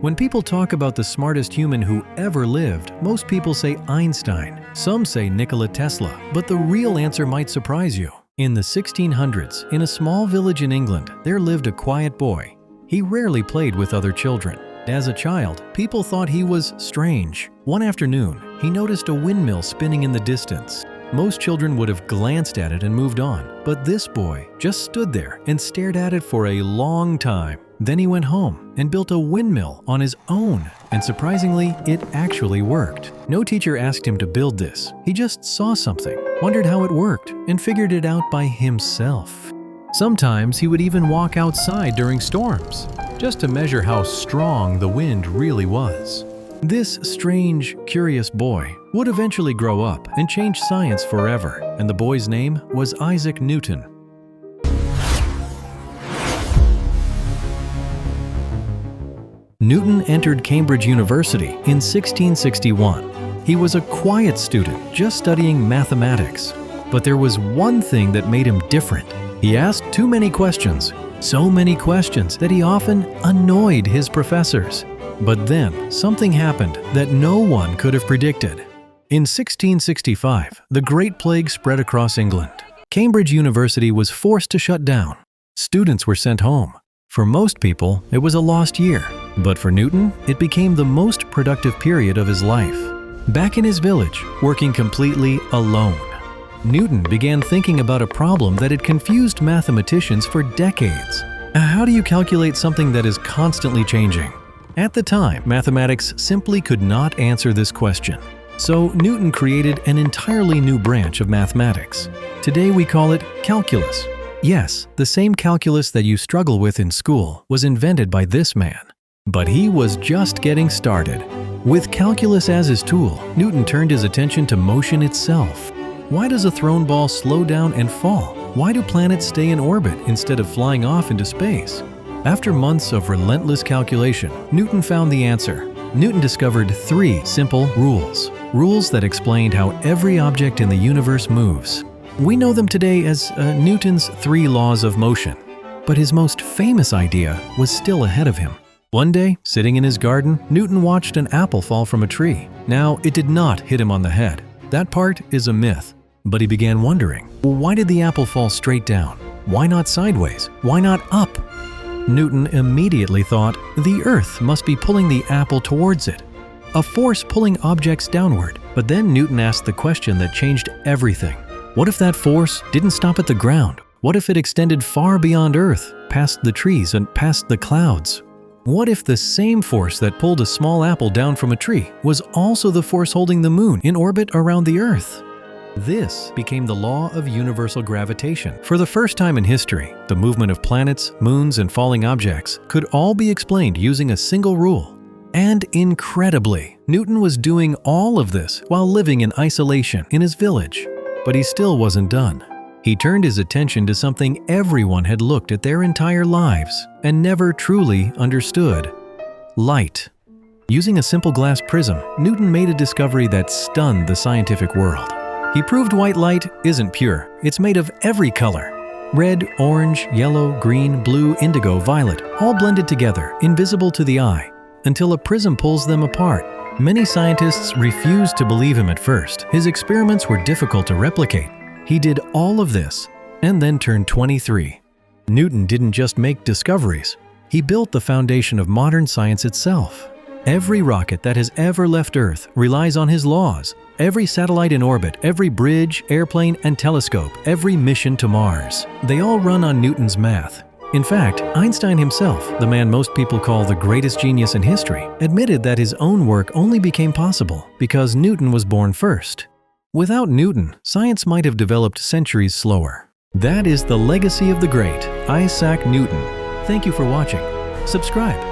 When people talk about the smartest human who ever lived, most people say Einstein. Some say Nikola Tesla, but the real answer might surprise you. In the 1600s, in a small village in England, there lived a quiet boy. He rarely played with other children. As a child, people thought he was strange. One afternoon, he noticed a windmill spinning in the distance. Most children would have glanced at it and moved on, but this boy just stood there and stared at it for a long time. Then he went home and built a windmill on his own, and surprisingly, it actually worked. No teacher asked him to build this. He just saw something, wondered how it worked, and figured it out by himself. Sometimes he would even walk outside during storms, just to measure how strong the wind really was. This strange, curious boy would eventually grow up and change science forever, and the boy's name was Isaac Newton. Newton entered Cambridge University in 1661. He was a quiet student, just studying mathematics. But there was one thing that made him different. He asked too many questions, so many questions that he often annoyed his professors. But then, something happened that no one could have predicted. In 1665, the Great Plague spread across England. Cambridge University was forced to shut down. Students were sent home. For most people, it was a lost year. But for Newton, it became the most productive period of his life. Back in his village, working completely alone, Newton began thinking about a problem that had confused mathematicians for decades. How do you calculate something that is constantly changing? At the time, mathematics simply could not answer this question. So Newton created an entirely new branch of mathematics. Today we call it calculus. Yes, the same calculus that you struggle with in school was invented by this man. But he was just getting started. With calculus as his tool, Newton turned his attention to motion itself. Why does a thrown ball slow down and fall? Why do planets stay in orbit instead of flying off into space? After months of relentless calculation, Newton found the answer. Newton discovered 3 simple rules. Rules that explained how every object in the universe moves. We know them today as Newton's 3 laws of motion. But his most famous idea was still ahead of him. One day, sitting in his garden, Newton watched an apple fall from a tree. Now, it did not hit him on the head. That part is a myth. But he began wondering, why did the apple fall straight down? Why not sideways? Why not up? Newton immediately thought, the Earth must be pulling the apple towards it. A force pulling objects downward. But then Newton asked the question that changed everything. What if that force didn't stop at the ground? What if it extended far beyond Earth, past the trees and past the clouds? What if the same force that pulled a small apple down from a tree was also the force holding the moon in orbit around the Earth? This became the law of universal gravitation. For the first time in history, the movement of planets, moons, and falling objects could all be explained using a single rule. And incredibly, Newton was doing all of this while living in isolation in his village. But he still wasn't done. He turned his attention to something everyone had looked at their entire lives and never truly understood: light. Using a simple glass prism, Newton made a discovery that stunned the scientific world. He proved white light isn't pure. It's made of every color. Red, orange, yellow, green, blue, indigo, violet, all blended together, invisible to the eye, until a prism pulls them apart. Many scientists refused to believe him at first. His experiments were difficult to replicate. He did all of this and then turned 23. Newton didn't just make discoveries. He built the foundation of modern science itself. Every rocket that has ever left Earth relies on his laws. Every satellite in orbit, every bridge, airplane, and telescope, every mission to Mars, they all run on Newton's math. In fact, Einstein himself, the man most people call the greatest genius in history, admitted that his own work only became possible because Newton was born first. Without Newton, science might have developed centuries slower. That is the legacy of the great Isaac Newton. Thank you for watching. Subscribe.